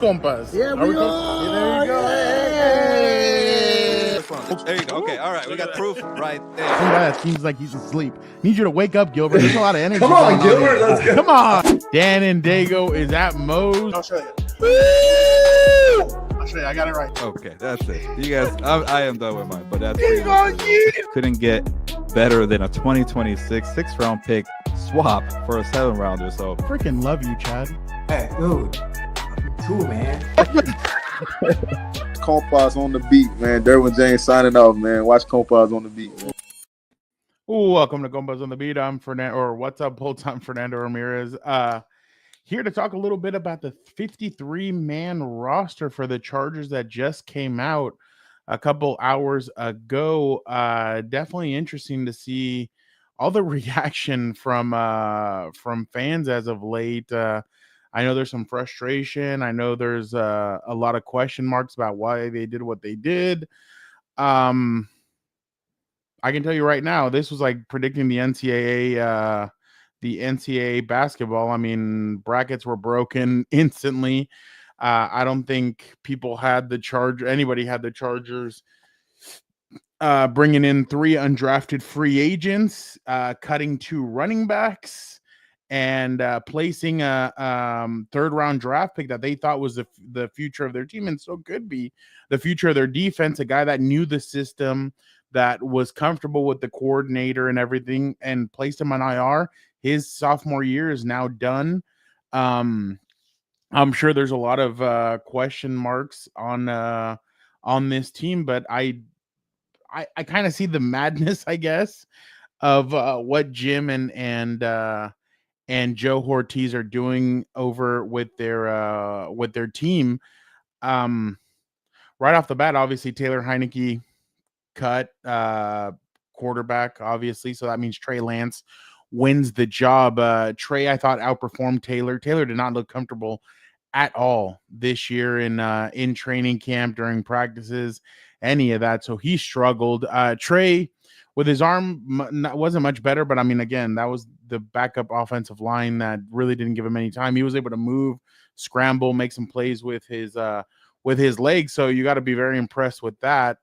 Compas. Yeah, we are. There you go. Hey. There you go. Okay, all right. We got proof right there. Some guy that seems like he's asleep. Need you to wake up, Gilbert. There's a lot of energy. Come on, going Gilbert. here. Let's go. Come on. Dan and Daygo is at Moe's. I'll show you. I'll show you. I got it right. Okay, that's it. You guys, I am done with mine, but that's pretty much it. Couldn't get better than a 2026 6th-round pick swap for a 7-rounder. So Freaking love you, Chad. Hey, dude. Cool, man. Compas on the beat, man. Derwin James signing off, man. Watch Compas on the beat, man. Welcome to Compas on the Beat. I'm Fernando, or what's up, Bolts? I'm Fernando Ramirez. Here to talk a little bit about the 53-man roster for the Chargers that just came out a couple hours ago. Definitely interesting to see all the reaction from fans as of late. I know there's some frustration. I know there's a lot of question marks about why they did what they did. I can tell you right now, this was like predicting the NCAA basketball. I mean, brackets were broken instantly. I don't think anybody had the Chargers bringing in 3 undrafted free agents, cutting 2 running backs, and placing a 3rd-round draft pick that they thought was the future of their team and so could be the future of their defense, a guy that knew the system, that was comfortable with the coordinator and everything, and placed him on IR. His sophomore year is now done. I'm sure there's a lot of question marks on this team, but I kind of see the madness, I guess, of what Jim and Joe Hortiz are doing over with their team. Right off the bat, obviously Taylor Heineke cut quarterback, obviously, so that means Trey Lance wins the job. Trey, I thought, outperformed Taylor. Taylor did not look comfortable at all this year in training camp, during practices, any of that. So he struggled. Trey, with his arm, wasn't much better, but I mean, again, that was the backup offensive line that really didn't give him any time. He was able to move, scramble, make some plays with his legs. So you got to be very impressed with that.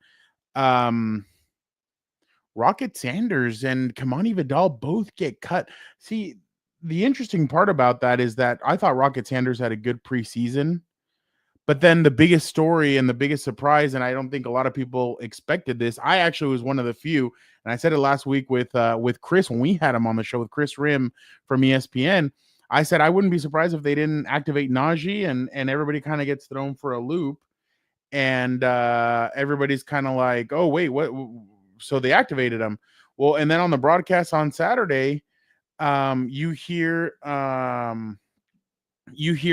Rocket Sanders and Kamani Vidal both get cut. See, the interesting part about that is that I thought Rocket Sanders had a good preseason, but then the biggest story and the biggest surprise, and I don't think a lot of people expected this. I actually was one of the few, and I said it last week with Chris when we had him on the show, with Chris Rim from ESPN. I said I wouldn't be surprised if they didn't activate Najee, and everybody kind of gets thrown for a loop, and everybody's kind of like, oh wait, what? So they activated him. Well, and then on the broadcast on Saturday, you hear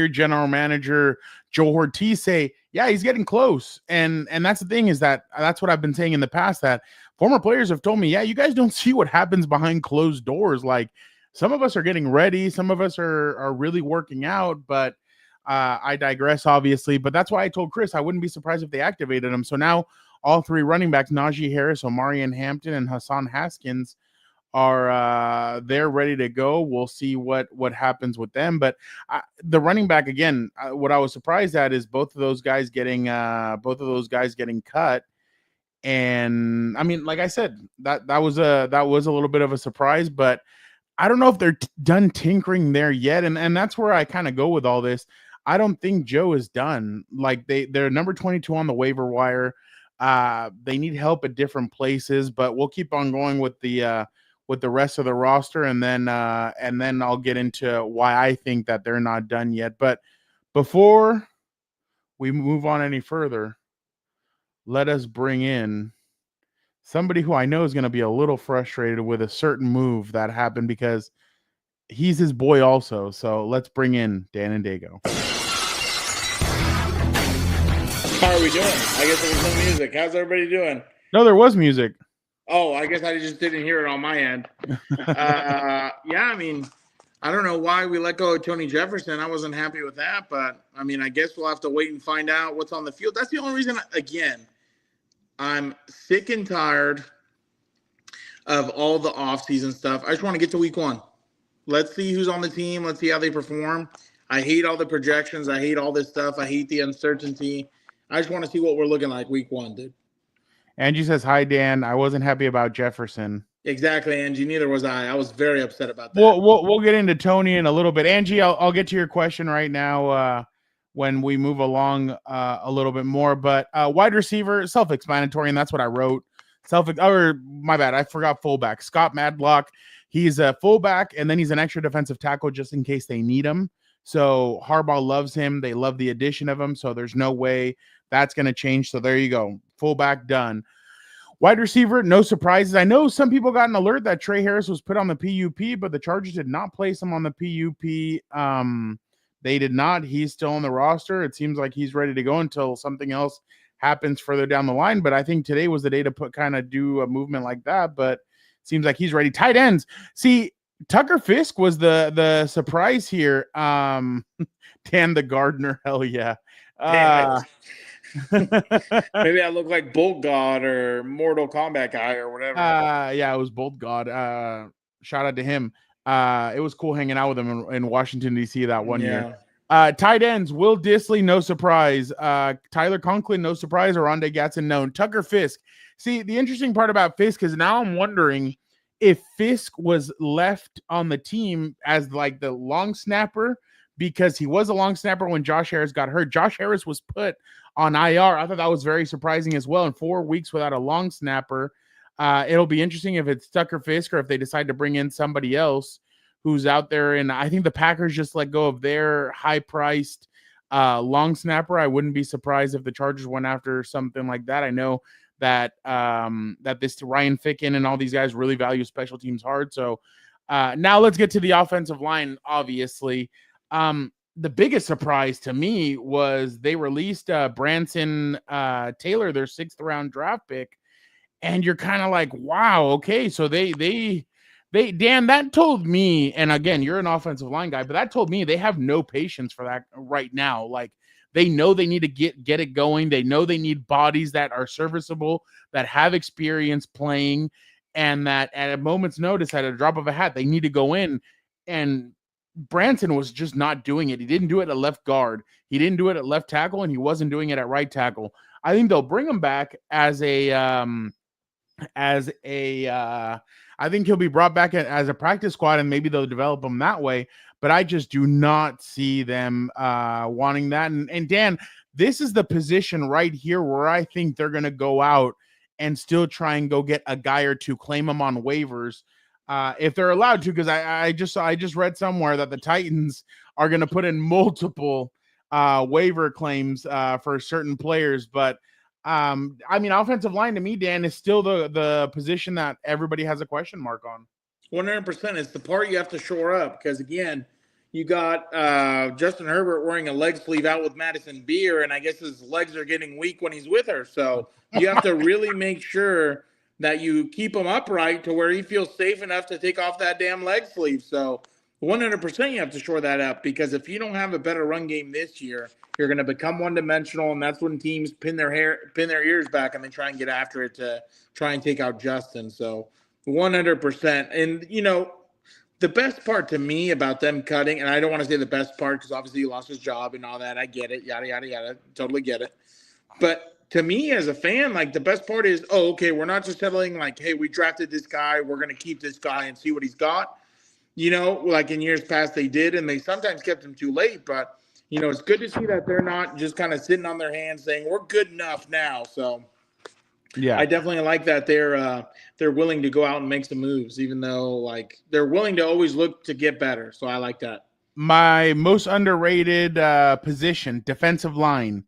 general manager Joe Hortiz say, yeah, he's getting close. And that's the thing, is that's what I've been saying in the past, that former players have told me, yeah, you guys don't see what happens behind closed doors. Like, some of us are getting ready, some of us are really working out, but I digress, obviously. But that's why I told Chris I wouldn't be surprised if they activated him. So now all 3 running backs, Najee Harris, Omarion Hampton, and Hassan Haskins, are they're ready to go. We'll see what happens with them. But the running back, again, what I was surprised at is both of those guys getting cut. And I mean, like I said, that was a little bit of a surprise, but I don't know if they're done tinkering there yet. And that's where I kind of go with all this. I don't think Joe is done. Like, they're number 22 on the waiver wire. They need help at different places, but we'll keep on going with the rest of the roster, and then I'll get into why I think that they're not done yet. But before we move on any further, let us bring in somebody who I know is going to be a little frustrated with a certain move that happened, because he's his boy also. So let's bring in Dan and Daygo. How are we doing? I guess there was no music. How's everybody doing? No, there was music. Oh, I guess I just didn't hear it on my end. Yeah, I mean, I don't know why we let go of Tony Jefferson. I wasn't happy with that, but I mean, I guess we'll have to wait and find out what's on the field. That's the only reason, again, I'm sick and tired of all the offseason stuff. I just want to get to week 1. Let's see who's on the team. Let's see how they perform. I hate all the projections. I hate all this stuff. I hate the uncertainty. I just want to see what we're looking like week 1, dude. Angie says, hi, Dan. I wasn't happy about Jefferson. Exactly, Angie. Neither was I. I was very upset about that. We'll get into Tony in a little bit. Angie, I'll get to your question right now when we move along a little bit more. But wide receiver, self-explanatory, and that's what I wrote. My bad, I forgot fullback. Scott Madlock, he's a fullback, and then he's an extra defensive tackle just in case they need him. So Harbaugh loves him. They love the addition of him, so there's no way that's going to change. So there you go. Fullback done. Wide receiver, no surprises. I know some people got an alert that Trey Harris was put on the PUP, but the Chargers did not place him on the PUP. They did not. He's still on the roster. It seems like he's ready to go until something else happens further down the line. But I think today was the day to do a movement like that. But it seems like he's ready. Tight ends. See, Tucker Fisk was the surprise here. Dan the Gardener, hell yeah. Maybe I look like Bolt God or Mortal Kombat guy or whatever. Yeah, it was Bolt God. Shout out to him. It was cool hanging out with him in Washington, D.C. that one year. Tight ends, Will Dissly, no surprise. Tyler Conklin, no surprise. Oronde Gadsden, known. Tucker Fisk. See, the interesting part about Fisk is now I'm wondering if Fisk was left on the team as like the long snapper because he was a long snapper when Josh Harris got hurt. Josh Harris was put on IR. I thought that was very surprising as well. In 4 weeks without a long snapper, it'll be interesting if it's Tucker Fisk or if they decide to bring in somebody else who's out there. And I think the Packers just let go of their high-priced long snapper. I wouldn't be surprised if the Chargers went after something like that. I know that this Ryan Ficken and all these guys really value special teams hard. So now let's get to the offensive line, obviously. The biggest surprise to me was they released Branson Taylor, their 6th round draft pick. And you're kind of like, wow, okay. So they Dan, that told me, and again, you're an offensive line guy, but that told me they have no patience for that right now. Like they know they need to get it going. They know they need bodies that are serviceable, that have experience playing, and that at a moment's notice, at a drop of a hat, they need to go in. And Branson was just not doing it. He didn't do it at left guard. He didn't do it at left tackle, and he wasn't doing it at right tackle. I think they'll bring him back I think he'll be brought back as a practice squad, and maybe they'll develop him that way. But I just do not see them wanting that. And Dan, this is the position right here where I think they're going to go out and still try and go get a guy or two, claim them on waivers. If they're allowed to, because I just read somewhere that the Titans are going to put in multiple waiver claims for certain players. But I mean, offensive line to me, Dan, is still the position that everybody has a question mark on. 100%. It's the part you have to shore up because, again, you got Justin Herbert wearing a leg sleeve out with Madison Beer, and I guess his legs are getting weak when he's with her. So you have to really make sure that you keep him upright to where he feels safe enough to take off that damn leg sleeve. So 100% you have to shore that up because if you don't have a better run game this year, you're going to become one-dimensional, and that's when teams pin their ears back and they try and get after it to try and take out Justin. So 100%. And, you know, the best part to me about them cutting, and I don't want to say the best part because obviously he lost his job and all that. I get it. Yada, yada, yada. Totally get it. But to me as a fan, like the best part is, oh, okay, we're not just settling like, hey, we drafted this guy. We're going to keep this guy and see what he's got. You know, like in years past they did, and they sometimes kept him too late. But, you know, it's good to see that they're not just kind of sitting on their hands saying we're good enough now. So, yeah, I definitely like that they're willing to go out and make some moves, even though like they're willing to always look to get better. So I like that. My most underrated position, defensive line.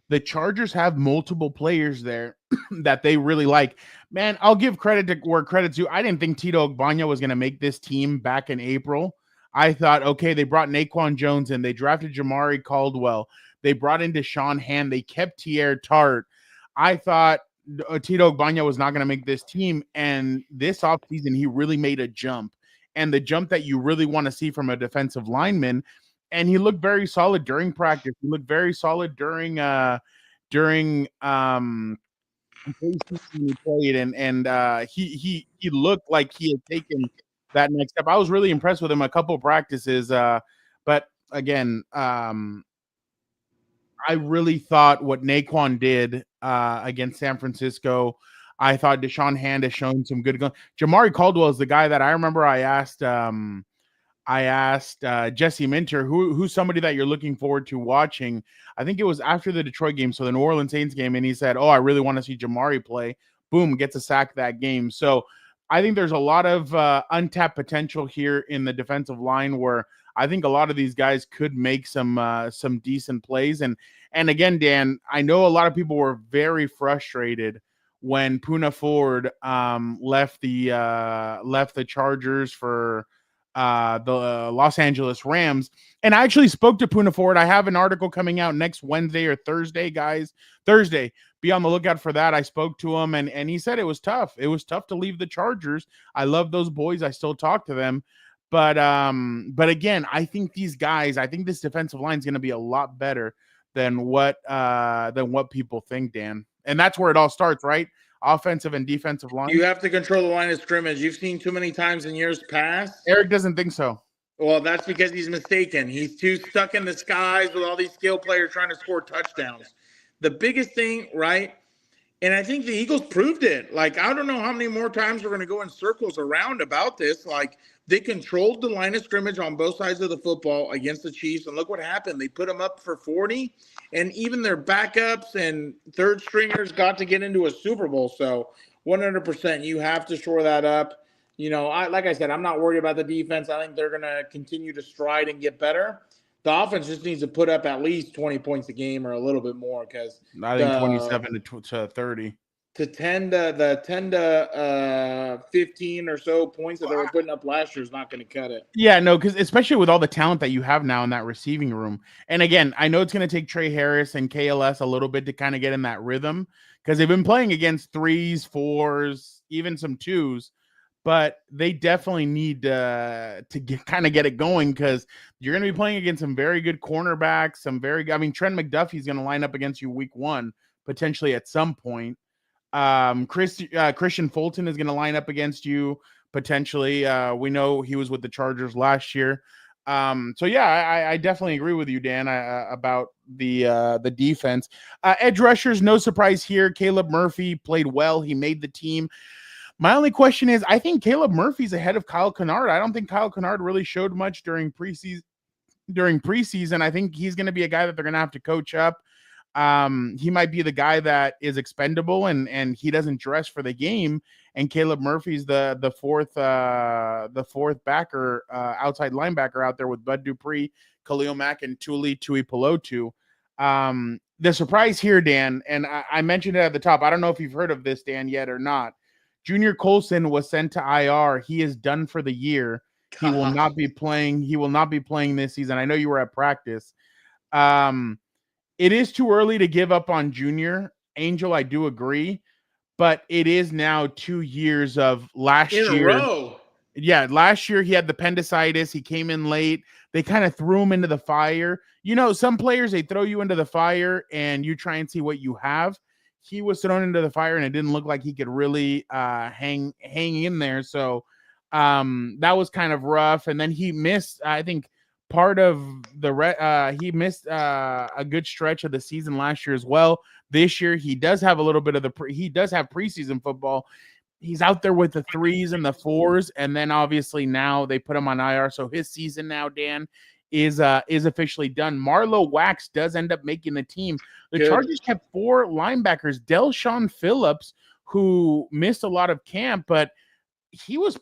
The Chargers have multiple players there that they really like. Man, I'll give credit to where credit's due. I didn't think Tito Ogbanya was going to make this team back in April. I thought, okay, they brought Naquan Jones in. They drafted Jamari Caldwell. They brought in Deshaun Hand. They kept Tier Tart. I thought Tito Ogbanya was not going to make this team. And this offseason, he really made a jump. And the jump that you really want to see from a defensive lineman. And he looked very solid during practice. He looked very solid during he played, and he looked like he had taken that next step. I was really impressed with him a couple of practices, but again, I really thought what Naquan did against San Francisco. I thought Deshaun Hand has shown some good. Jamari Caldwell is the guy that I remember. I asked Jesse Minter, who's somebody that you're looking forward to watching. I think it was after the Detroit game, so the New Orleans Saints game, and he said, "Oh, I really want to see Jamari play." Boom, gets a sack that game. So I think there's a lot of untapped potential here in the defensive line where I think a lot of these guys could make some decent plays. And again, Dan, I know a lot of people were very frustrated when Puna Ford left the Chargers for the Los Angeles Rams. And I actually spoke to Puna Ford. I have an article coming out next Wednesday or Thursday, guys. Thursday. Be on the lookout for that. I spoke to him and he said it was tough. It was tough to leave the Chargers. I love those boys. I still talk to them. But again, I think these guys, I think this defensive line is going to be a lot better than what people think, Dan. And that's where it all starts, right? Offensive and defensive line. You have to control the line of scrimmage. You've seen too many times in years past. Eric doesn't think so. Well, that's because he's mistaken. He's too stuck in the skies with all these skill players trying to score touchdowns. The biggest thing, right? And I think the Eagles proved it. Like, I don't know how many more times we're going to go in circles around about this. Like, they controlled the line of scrimmage on both sides of the football against the Chiefs. And look what happened. They put them up for 40. And even their backups and third stringers got to get into a Super Bowl. So 100%, you have to shore that up. You know, like I said, I'm not worried about the defense. I think they're going to continue to stride and get better. The offense just needs to put up at least 20 points a game or a little bit more because I think 27 to 30 to 10 to 15 or so points that they were putting up last year is not going to cut it. Yeah, no, because especially with all the talent that you have now in that receiving room. And again, I know it's going to take Trey Harris and KLS a little bit to kind of get in that rhythm because they've been playing against 3s, 4s, even some 2s. But they definitely need to get it going because you're going to be playing against some very good cornerbacks, Trent McDuffie's going to line up against you week 1, potentially at some point. Christian Fulton is going to line up against you potentially. We know he was with the Chargers last year. So yeah, I definitely agree with you, Dan, about the defense. Edge rushers, no surprise here. Caleb Murphy played well. He made the team. My only question is, I think Caleb Murphy's ahead of Kyle Kennard. I don't think Kyle Kennard really showed much during preseason. I think he's going to be a guy that they're going to have to coach up. He might be the guy that is expendable and he doesn't dress for the game. And Caleb Murphy's the fourth backer, outside linebacker out there with Bud Dupree, Khalil Mack, and Tui Pelotu. The surprise here, Dan, and I mentioned it at the top. I don't know if you've heard of this, Dan, yet or not. Junior Colson was sent to IR. He is done for the year. He will not be playing. He will not be playing this season. I know you were at practice. It is too early to give up on Junior. Angel, I do agree. But it is now 2 years of last year. In a row. Yeah, last year he had the appendicitis. He came in late. They kind of threw him into the fire. You know, some players, they throw you into the fire and you try and see what you have. He was thrown into the fire and it didn't look like he could really hang in there. So that was kind of rough. And then he missed, I think, part of he missed a good stretch of the season last year as well. This year, he does have a little bit of he does have preseason football. He's out there with the 3s and the 4s. And then obviously now they put him on IR. So his season now, Dan, is officially done. Marlowe Wax does end up making the team. The Chargers kept 4 linebackers. Delshawn Phillips, who missed a lot of camp, but he was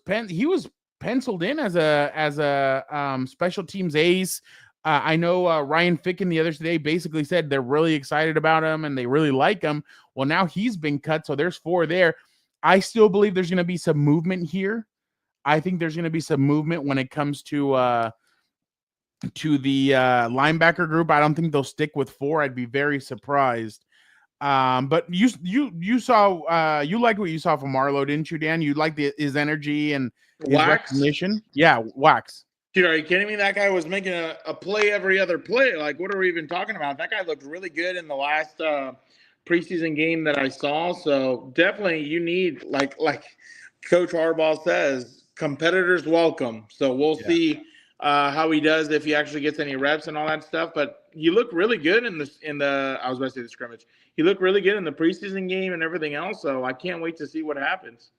penciled in as a special teams ace. I know Ryan Ficken the other day basically said they're really excited about him and they really like him. Well, now he's been cut, so there's 4 there. I still believe there's going to be some movement here. I think there's going to be some movement when it comes to the linebacker group. I don't think they'll stick with 4. I'd be very surprised. But you saw you liked what you saw from Marlowe, didn't you, Dan? You liked his energy and his recognition. Yeah, Wax. Dude, are you kidding me? That guy was making a play every other play. Like, what are we even talking about? That guy looked really good in the last preseason game that I saw. So definitely you need, like Coach Harbaugh says, competitors welcome. So we'll see how he does if he actually gets any reps and all that stuff. But he looked really good in the I was about to say the scrimmage. He looked really good in the preseason game and everything else. So I can't wait to see what happens.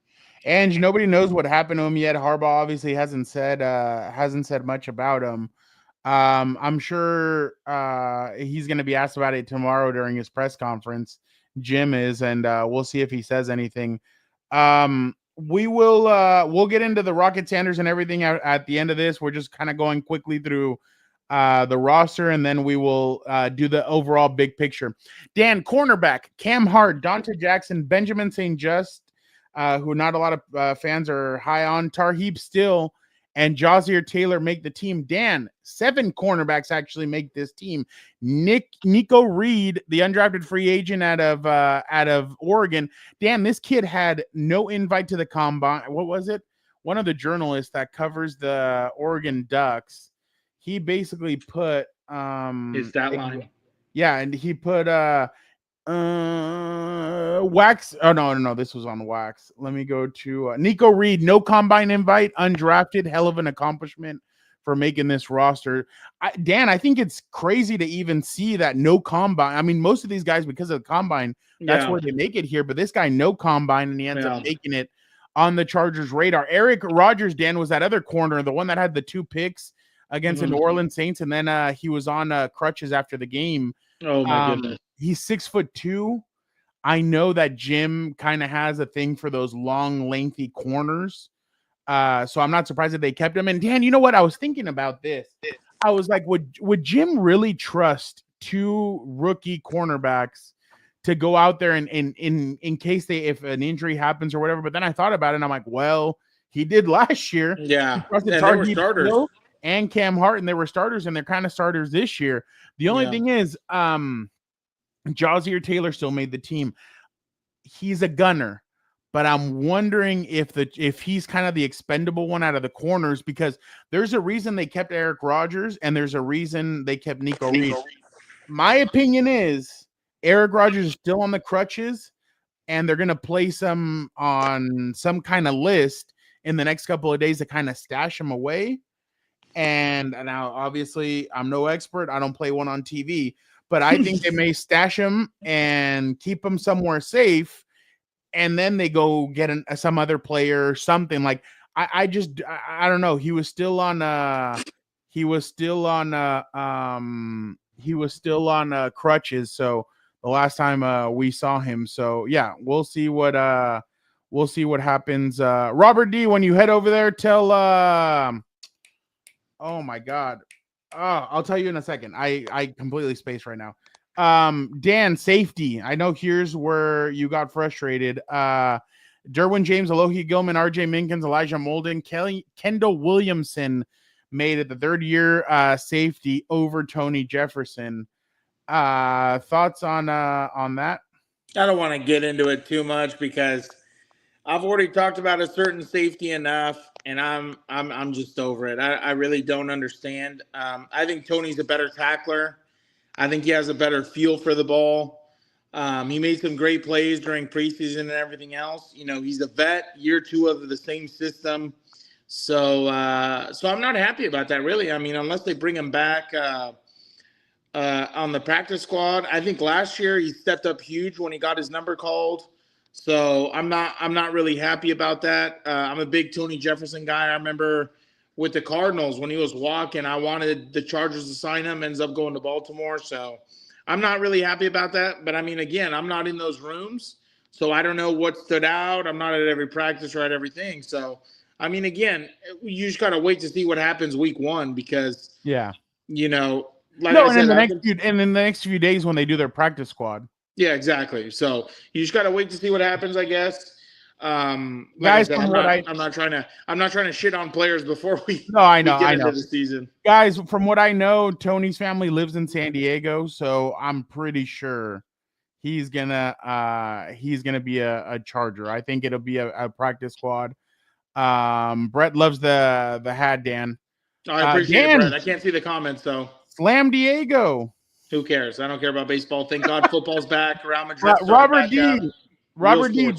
And nobody knows what happened to him yet. Harbaugh obviously hasn't said much about him. I'm sure he's going to be asked about it tomorrow during his press conference. Jim is, and we'll see if he says anything. We'll get into the Rocket Sanders and everything at the end of this. We're just kind of going quickly through the roster, and then we will do the overall big picture. Dan, cornerback, Cam Hart, Dante Jackson, Benjamin St. Just, who not a lot of fans are high on, Tarheeb Still, and Jazir Taylor make the team. Dan, 7 cornerbacks actually make this team. Nico Reed, the undrafted free agent out of Oregon. Dan, this kid had no invite to the combine. What was it? One of the journalists that covers the Oregon Ducks, he basically put his stat line. Yeah, and he put Wax. Oh no, this was on Wax. Let me go to Nico Reed. No combine invite, undrafted. Hell of an accomplishment for making this roster. Dan, I think it's crazy to even see that no combine. I mean, most of these guys, because of the combine, that's where they make it here. But this guy, no combine, and he ends up making it on the Chargers' radar. Eric Rogers, Dan, was that other corner, the one that had the 2 picks against the New Orleans Saints, and then he was on crutches after the game. Oh my goodness. He's 6'2". I know that Jim kind of has a thing for those long, lengthy corners. So I'm not surprised that they kept him. And Dan, you know what? I was thinking about this. I was like, would Jim really trust 2 rookie cornerbacks to go out there and in case if an injury happens or whatever? But then I thought about it and I'm like, well, he did last year. Yeah. And they were starters. And Cam Hart, and they were starters, and they're kind of starters this year. The only thing is, Jazir Taylor still made the team. He's a gunner, but I'm wondering if he's kind of the expendable one out of the corners, because there's a reason they kept Eric Rogers and there's a reason they kept Nico Reed. My opinion is Eric Rogers is still on the crutches, and they're going to place him on some kind of list in the next couple of days to kind of stash him away. And now, obviously, I'm no expert. I don't play one on TV, but I think they may stash him and keep him somewhere safe, and then they go get some other player or something. Like I don't know. He was still on crutches. So the last time we saw him. So yeah, we'll see what happens. Robert D, when you head over there, tell oh my God. I'll tell you in a second. I completely spaced right now. Dan, safety. I know here's where you got frustrated. Derwin James, Alohi Gilman, RJ Minkins, Elijah Molden, Kendall Williamson made it the 3rd year safety over Tony Jefferson. Thoughts on that? I don't want to get into it too much because I've already talked about a certain safety enough, and I'm just over it. I really don't understand. I think Tony's a better tackler. I think he has a better feel for the ball. He made some great plays during preseason and everything else. You know, he's a vet, year 2 of the same system. So I'm not happy about that, really. I mean, unless they bring him back on the practice squad. I think last year he stepped up huge when he got his number called. So I'm not really happy about that. I'm a big Tony Jefferson guy. I remember with the Cardinals when he was walking, I wanted the Chargers to sign him, ends up going to Baltimore. So I'm not really happy about that. But I mean, again, I'm not in those rooms, so I don't know what stood out. I'm not at every practice or at everything. So, I mean, again, you just got to wait to see what happens week 1 because, you know, like I said, in the next few days when they do their practice squad. Yeah, exactly. So you just got to wait to see what happens, I guess. Guys, I'm not trying to shit on players before we. No, I know. Into the season. Guys, from what I know, Tony's family lives in San Diego, so I'm pretty sure he's gonna be a Charger. I think it'll be a practice squad. Brett loves the hat, Dan. I appreciate it, Brett. I can't see the comments though. Slam Diego. Who cares? I don't care about baseball. Thank God football's back. Real Madrid. Robert D.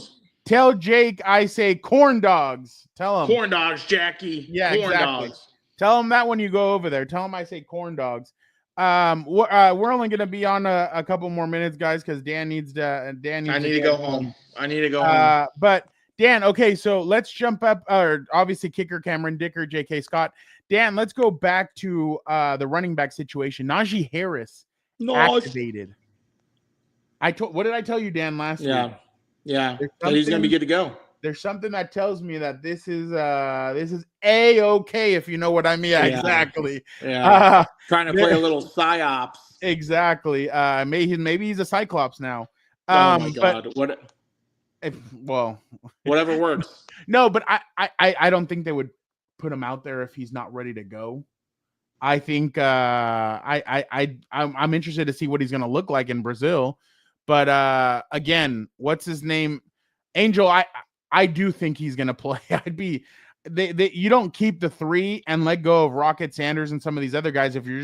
Tell Jake I say corn dogs. Tell him. Corn dogs, Jackie. Yeah, corn exactly. dogs. Tell him that when you go over there. Tell him I say corn dogs. We're only gonna be on a couple more minutes, guys, because Dan needs to. I need to go home. I need to go home. But Dan, okay, so let's jump up. Obviously, kicker Cameron Dicker, J.K. Scott. Dan, let's go back to the running back situation. Najee Harris activated. What did I tell you, Dan, last week? Yeah. He's gonna be good to go. There's something that tells me that this is A-okay, if you know what I mean. Yeah, exactly. Yeah. Trying to play a little psyops. Exactly. Maybe he's a Cyclops now. Oh my God. Whatever works. No, but I don't think they would put him out there if he's not ready to go. I think I'm interested to see what he's gonna look like in Brazil. But again, what's his name? Angel, I do think he's going to play. You don't keep the 3 and let go of Rocket Sanders and some of these other guys if you're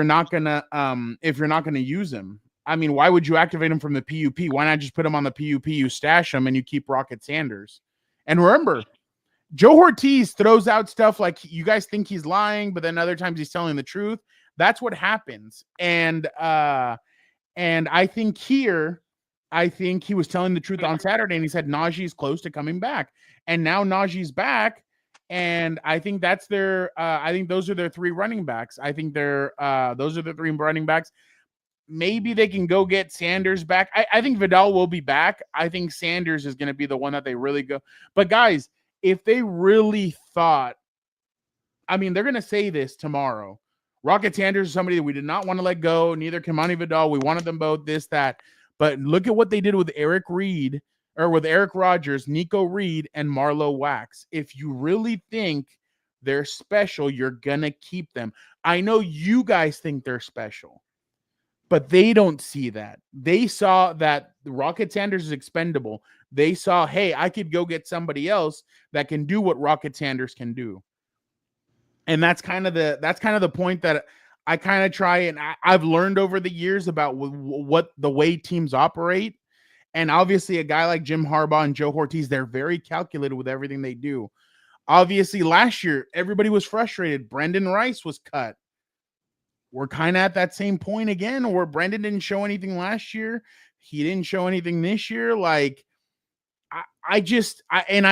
not going to use him. I mean, why would you activate him from the PUP? Why not just put him on the PUP, you stash him, and you keep Rocket Sanders? And remember, Joe Hortiz throws out stuff like you guys think he's lying, but then other times he's telling the truth. That's what happens. And I think he was telling the truth on Saturday, and he said Najee's close to coming back. And now Najee's back, and I think that's I think those are their 3 running backs. I think those are the 3 running backs. Maybe they can go get Sanders back. I think Vidal will be back. I think Sanders is going to be the one that they really go. But guys, if they really thought, I mean, they're going to say this tomorrow. Rocket Sanders is somebody that we did not want to let go. Neither Kimani Vidal. We wanted them both, this, that. But look at what they did with Eric Rodgers, Nico Reed, and Marlowe Wax. If you really think they're special, you're going to keep them. I know you guys think they're special, but they don't see that. They saw that Rocket Sanders is expendable. They saw, hey, I could go get somebody else that can do what Rocket Sanders can do. And that's kind of the point that I kind of try, and I've learned over the years about what the way teams operate. And obviously a guy like Jim Harbaugh and Joe Hortiz, they're very calculated with everything they do. Obviously last year, everybody was frustrated. Brendan Rice was cut. We're kind of at that same point again, where Brendan didn't show anything last year. He didn't show anything this year. Like, I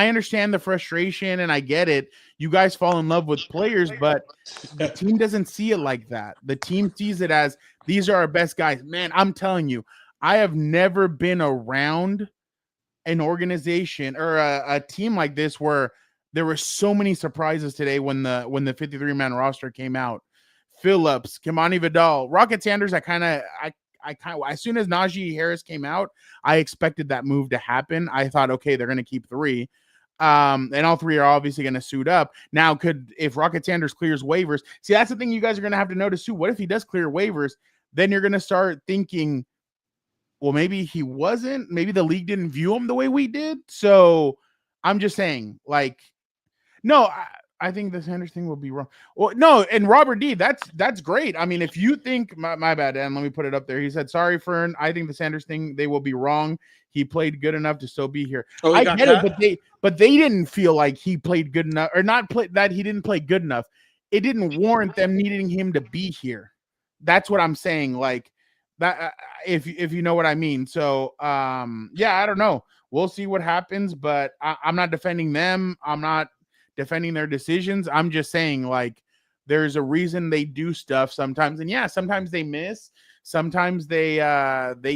understand the frustration, and I get it. You guys fall in love with players, but the team doesn't see it like that. The team sees it as these are our best guys. Man, I'm telling you, I have never been around an organization or a team like this where there were so many surprises today when the 53-man roster came out. Phillips, Kimani Vidal, Rocket Sanders. I kind of as soon as Najee Harris came out, I expected that move to happen. I thought, okay, they're going to keep 3. And all 3 are obviously going to suit up. Now, if Rocket Sanders clears waivers, see, that's the thing you guys are going to have to notice too. What if he does clear waivers? Then you're going to start thinking, well, maybe he wasn't. Maybe the league didn't view him the way we did. So I'm just saying, like, no, I think the Sanders thing will be wrong. Well, no, and Robert D, that's great. I mean, if you think my bad, Dan, let me put it up there. He said, sorry, Fern. I think the Sanders thing, they will be wrong. He played good enough to still be here. Oh, I get it, but they didn't feel like he played good enough, or not play that he didn't play good enough. It didn't warrant them needing him to be here. That's what I'm saying. Like that, if you know what I mean. So yeah, I don't know. We'll see what happens, but I'm not defending them. I'm not defending their decisions. I'm just saying, like, there's a reason they do stuff sometimes. And yeah, sometimes they miss, sometimes they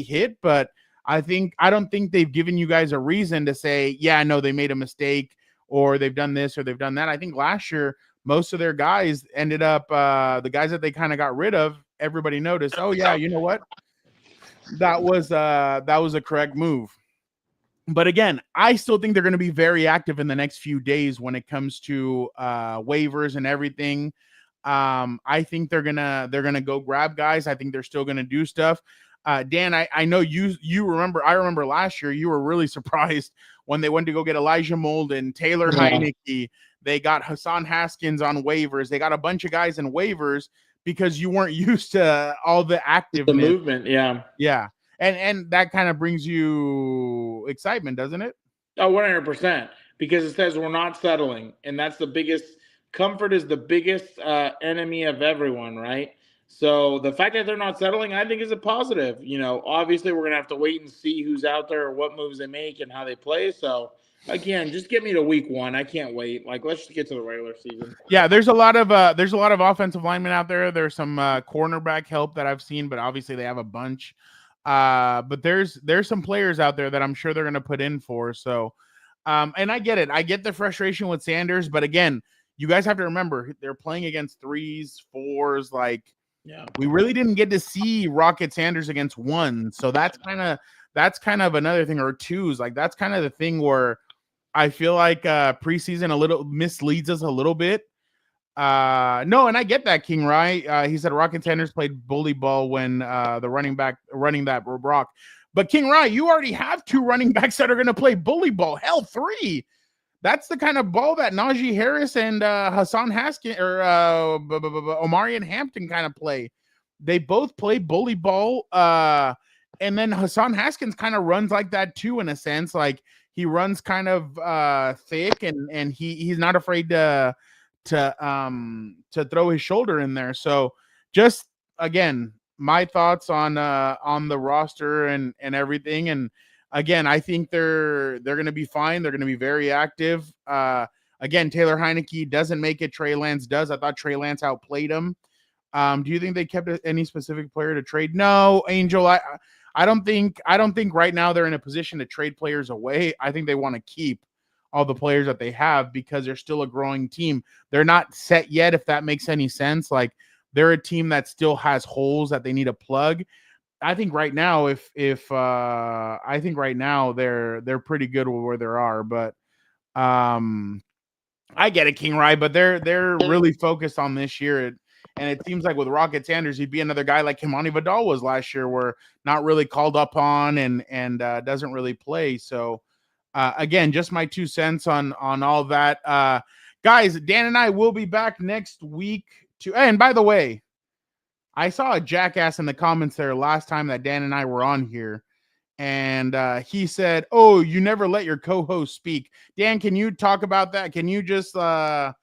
hit, but I don't think they've given you guys a reason to say, yeah, no, they made a mistake or they've done this or they've done that. I think last year, most of their guys ended up, the guys that they kind of got rid of, everybody noticed, oh yeah, you know what? That was a correct move. But again, I still think they're going to be very active in the next few days when it comes to waivers and everything. I think they're gonna go grab guys. I think they're still gonna do stuff. Dan, I know you remember. I remember last year you were really surprised when they went to go get Elijah Molden, Taylor Heineke. They got Hassan Haskins on waivers. They got a bunch of guys in waivers because you weren't used to all the active movement. Yeah. And that kind of brings you excitement, doesn't it? Oh, 100%. Because it says we're not settling. And that's the biggest comfort is the biggest enemy of everyone, right? So the fact that they're not settling, I think, is a positive. Obviously we're gonna have to wait and see who's out there, or what moves they make, and how they play. So again, just get me to week 1. I can't wait. Like, let's just get to the regular season. Yeah, there's a lot of offensive linemen out there. There's some cornerback help that I've seen, but obviously they have a bunch. But there's some players out there that I'm sure they're gonna put in for. So, and I get it. I get the frustration with Sanders, but again, you guys have to remember they're playing against 3s, 4s. Like, Yeah, we really didn't get to see Rocket Sanders against 1. So that's kind of another thing, or 2s. Like, that's kind of the thing where I feel like preseason a little misleads us a little bit. No, and I get that, King Rye. He said Rocket Sanders played bully ball when the running back running that Brock. But King Rye, you already have 2 running backs that are going to play bully ball. Hell, 3. That's the kind of ball that Najee Harris and Hassan Haskins or Omarion Hampton kind of play. They both play bully ball. And then Hassan Haskins kind of runs like that too, in a sense. Like, he runs kind of thick, and he's not afraid to throw his shoulder in there. So just, again, my thoughts on the roster and everything. And again, I think they're going to be fine. They're going to be very active. Again, Taylor Heineke doesn't make it. Trey Lance does. I thought Trey Lance outplayed him. Do you think they kept any specific player to trade? No, Angel. I don't think right now they're in a position to trade players away. I think they want to keep all the players that they have because they're still a growing team. They're not set yet, if that makes any sense. Like, they're a team that still has holes that they need to plug. I think right now, I think right now they're pretty good where they are, but I get it, King Rye, but they're really focused on this year. And it seems like with Rocket Sanders, he'd be another guy like Kimani Vidal was last year, where not really called up on and doesn't really play. So again, just my 2 cents on all that. Guys, Dan and I will be back next week and by the way, I saw a jackass in the comments there last time that Dan and I were on here, and he said, "Oh, you never let your co-host speak." Dan, can you talk about that? Can you just Yeah,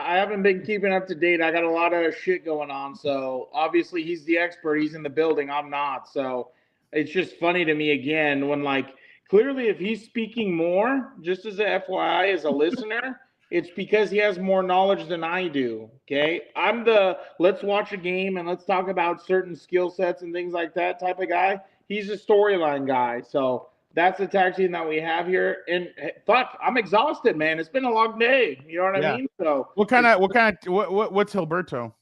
I haven't been keeping up to date. I got a lot of shit going on. So obviously he's the expert. He's in the building. I'm not. So it's just funny to me again when, like, clearly if he's speaking more, just as a FYI, as a listener, it's because he has more knowledge than I do. Okay. I'm the let's watch a game and let's talk about certain skill sets and things like that type of guy. He's a storyline guy. So that's the tag team that we have here. And fuck, I'm exhausted, man. It's been a long day. You know what I mean? So what's Hilberto?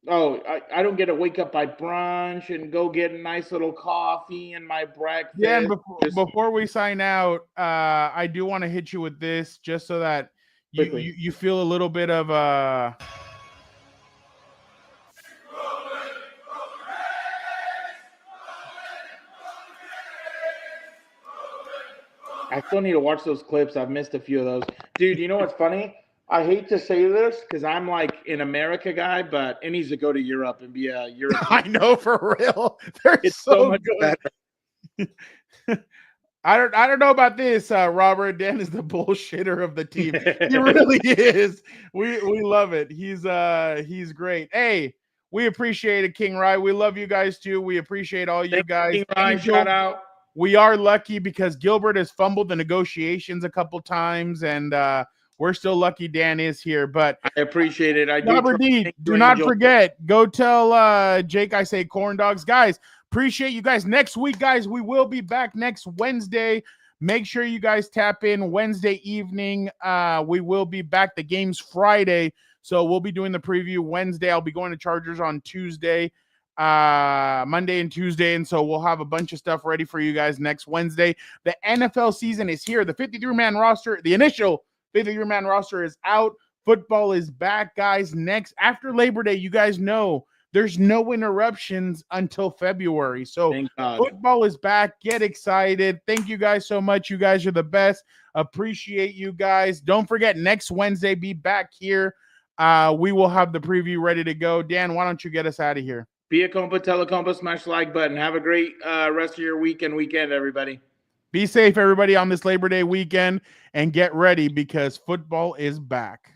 Oh, I don't get to wake up by brunch and go get a nice little coffee and my breakfast. Yeah, and before we sign out, I do want to hit you with this just so that you feel a little bit of I still need to watch those clips. I've missed a few of those. Dude, you know what's funny? I hate to say this because I'm like an America guy, but it needs to go to Europe and be a European. I know, for real. It's so much better. I don't know about this. Robert Dan is the bullshitter of the team. He really is. We love it. He's great. Hey, we appreciate it, King Rye. We love you guys too. We appreciate all you guys. King Rye, shout out. We are lucky because Gilbert has fumbled the negotiations a couple times, and we're still lucky Dan is here. But I appreciate it. Robert D, do not forget. Go tell Jake I say corn dogs, guys. Appreciate you guys. Next week, guys, we will be back next Wednesday. Make sure you guys tap in Wednesday evening. We will be back. The game's Friday, so we'll be doing the preview Wednesday. I'll be going to Chargers on Tuesday, Monday and Tuesday, and so we'll have a bunch of stuff ready for you guys next Wednesday. The NFL season is here. The 53-man roster, the initial 53-man roster is out. Football is back, guys. After Labor Day, you guys know there's no interruptions until February. So football is back. Get excited. Thank you guys so much. You guys are the best. Appreciate you guys. Don't forget, next Wednesday, be back here. We will have the preview ready to go. Dan, why don't you get us out of here? Be a compa, tell a compa, smash the like button. Have a great rest of your week and weekend, everybody. Be safe, everybody, on this Labor Day weekend, and get ready because football is back.